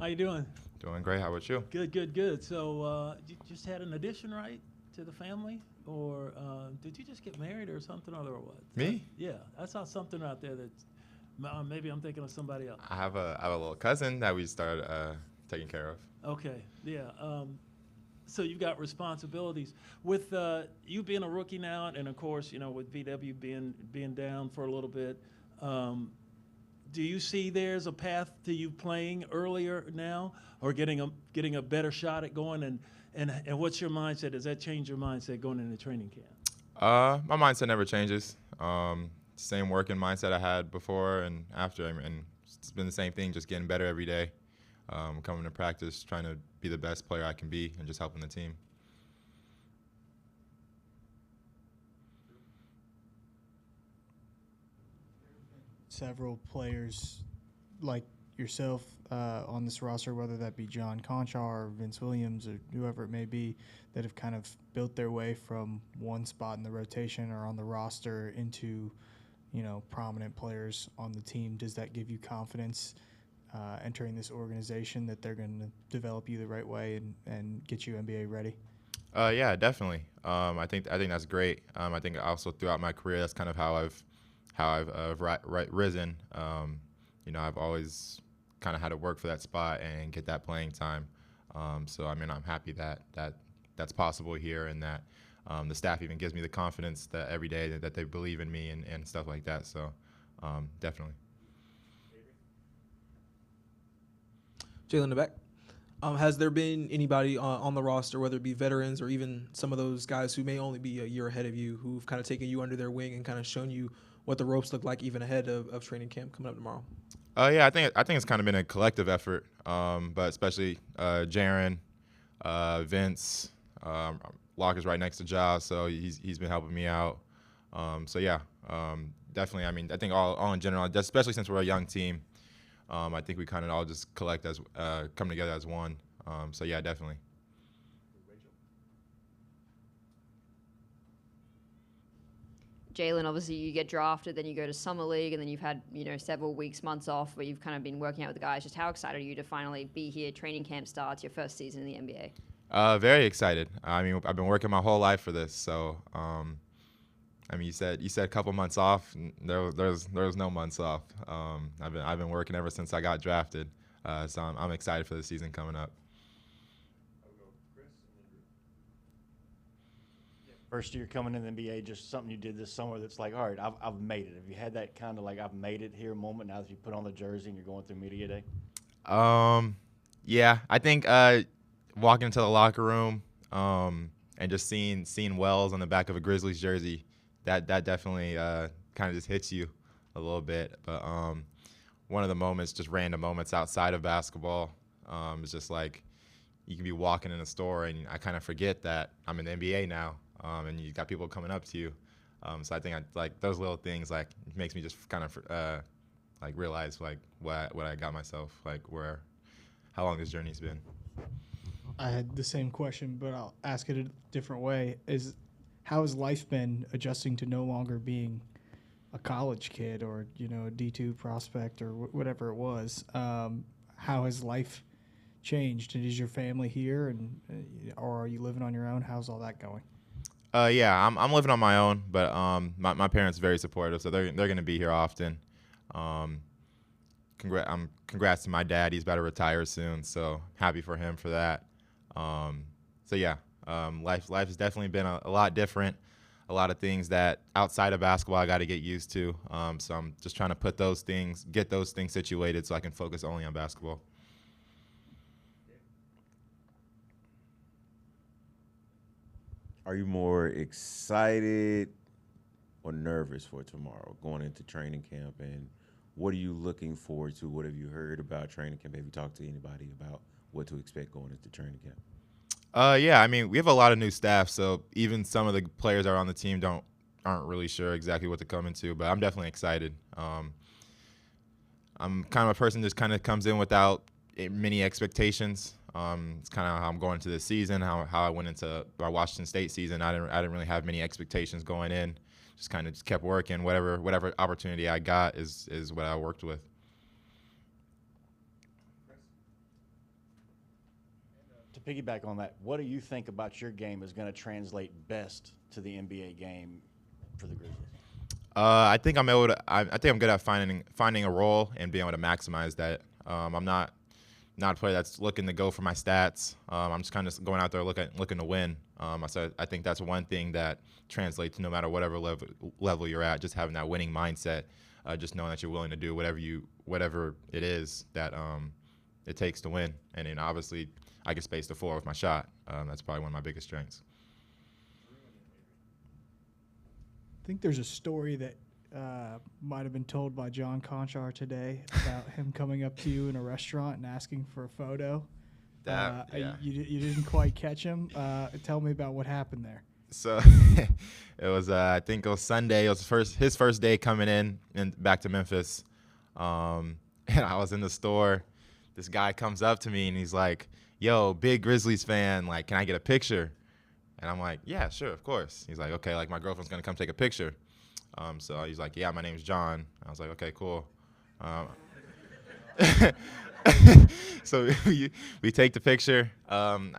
How you doing? Doing great. How about you? Good, good, good. So you just had an addition, right, to the family, or did you just get married or something other, or what? Me? Yeah, I saw something out there that maybe I'm thinking of somebody else. I have a little cousin that we started taking care of. Okay, yeah. So you've got responsibilities with you being a rookie now, and of course, with VW being down for a little bit. Do you see there's a path to you playing earlier now, or getting a better shot at going? And what's your mindset? Does that change your mindset going into training camp? My mindset never changes. Same working mindset I had before and after. And it's been the same thing, just getting better every day. Coming to practice, trying to be the best player I can be, and just helping the team. Several players like yourself on this roster, whether that be John Konchar or Vince Williams or whoever it may be, that have kind of built their way from one spot in the rotation or on the roster into, prominent players on the team. Does that give you confidence entering this organization that they're going to develop you the right way and get you NBA ready? Yeah, definitely. I think that's great. I think also throughout my career, that's kind of how I've risen. I've always kind of had to work for that spot and get that playing time. So I'm happy that's possible here, and that the staff even gives me the confidence that every day that they believe in me and stuff like that. So definitely. Jaylen in the back. Has there been anybody on the roster, whether it be veterans or even some of those guys who may only be a year ahead of you, who've kind of taken you under their wing and kind of shown you what the ropes look like even ahead of training camp coming up tomorrow? Yeah, I think it's kind of been a collective effort, but especially Jaren, Vince, Locker's right next to Giles, so he's been helping me out. Definitely. I think all in general, especially since we're a young team, I think we kind of all just come together as one. Definitely. Jaylen, obviously you get drafted, then you go to summer league, and then you've had several weeks, months off where you've kind of been working out with the guys. Just how excited are you to finally be here? Training camp starts, your first season in the NBA. Very excited. I've been working my whole life for this. So, you said a couple months off. There's no months off. I've been working ever since I got drafted. So I'm excited for the season coming up. First year coming in the NBA, just something you did this summer that's like, all right, I've made it. Have you had that kind of like I've made it here moment now that you put on the jersey and you're going through media day? Yeah, I think walking into the locker room and just seeing Wells on the back of a Grizzlies jersey, that definitely kind of just hits you a little bit. But one of the moments, just random moments outside of basketball, is just like you can be walking in a store and I kind of forget that I'm in the NBA now. And you got people coming up to you. So I think like those little things like makes me just kind of like realize like what I got myself, like how long this journey's been. I had the same question, but I'll ask it a different way. How has life been adjusting to no longer being a college kid or a D2 prospect or whatever it was? How has life changed? And is your family here, or are you living on your own? How's all that going? Yeah, I'm living on my own, but my parents are very supportive, so they're going to be here often. Congrats to my dad. He's about to retire soon, so happy for him for that. Life has definitely been a lot different. A lot of things that outside of basketball I got to get used to. So I'm just trying to get those things situated so I can focus only on basketball. Are you more excited or nervous for tomorrow going into training camp? And what are you looking forward to? What have you heard about training camp? Have you talked to anybody about what to expect going into training camp? We have a lot of new staff, so even some of the players that are on the team aren't really sure exactly what to come into, but I'm definitely excited. I'm kind of a person that just kind of comes in without many expectations. It's kind of how I'm going into this season, how I went into our Washington State season. I didn't really have many expectations going in. Just kept working. Whatever opportunity I got is what I worked with. To piggyback on that, what do you think about your game is going to translate best to the NBA game for the Grizzlies? I think I'm able to. I think I'm good at finding a role and being able to maximize that. I'm not a player that's looking to go for my stats. I'm just kind of going out there looking to win. So I think that's one thing that translates no matter whatever level you're at. Just having that winning mindset, just knowing that you're willing to do whatever it is that it takes to win. And then obviously I can space the floor with my shot. That's probably one of my biggest strengths. I think there's a story that might have been told by John Konchar today about him coming up to you in a restaurant and asking for a photo. Yeah. You didn't quite catch him. Tell me about what happened there. So it was, I think it was Sunday. It was his first day coming in and back to Memphis. And I was in the store. This guy comes up to me and he's like, "Yo, big Grizzlies fan. Like, can I get a picture?" And I'm like, "Yeah, sure, of course." He's like, "Okay, like my girlfriend's gonna come take a picture." So he's like, "Yeah, my name's John." I was like, "Okay, cool." So we take the picture, and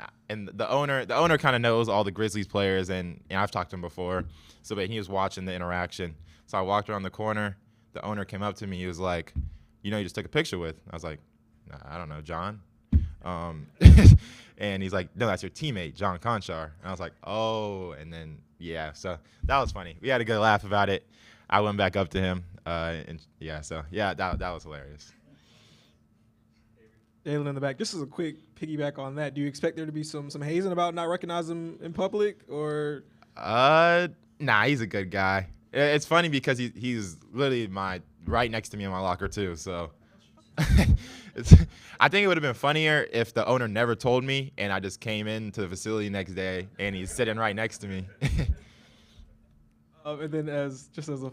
the owner kind of knows all the Grizzlies players, and I've talked to him before. So but he was watching the interaction. So I walked around the corner. The owner came up to me. He was like, "You just took a picture with?" I was like, "Nah, I don't know, John." And he's like, "No, that's your teammate, John Konchar." And I was like, "Oh." And then so that was funny. We had a good laugh about it. I went back up to him, that was hilarious. Jaylen in the back. Just as a quick piggyback on that, do you expect there to be some hazing about not recognizing him in public, or? Nah, he's a good guy. It's funny because he's literally right next to me in my locker too. So I think it would have been funnier if the owner never told me and I just came into the facility next day and he's sitting right next to me. And then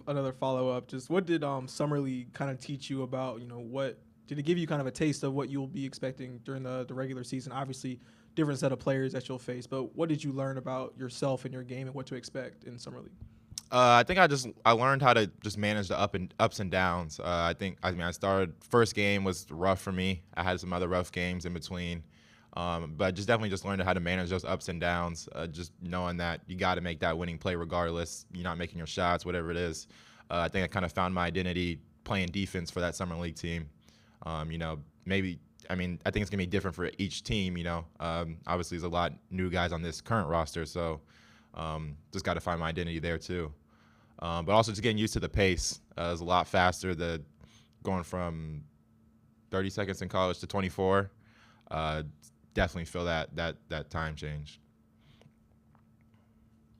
another follow-up, just what did Summer League kind of teach you about, what did it give you kind of a taste of what you'll be expecting during the regular season? Obviously, different set of players that you'll face, but what did you learn about yourself and your game and what to expect in Summer League? I think I learned how to just manage the ups and downs. I started first game was rough for me. I had some other rough games in between, but definitely learned how to manage those ups and downs. Just knowing that you got to make that winning play regardless. You're not making your shots, whatever it is. I think I kind of found my identity playing defense for that summer league team. I think it's gonna be different for each team. Obviously there's a lot new guys on this current roster, so. Just got to find my identity there too. But also just getting used to the pace. It's a lot faster. Going from 30 seconds in college to 24. Definitely feel that time change.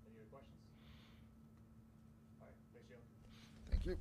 Any other questions? All right, thanks, Jaylen. Thank you.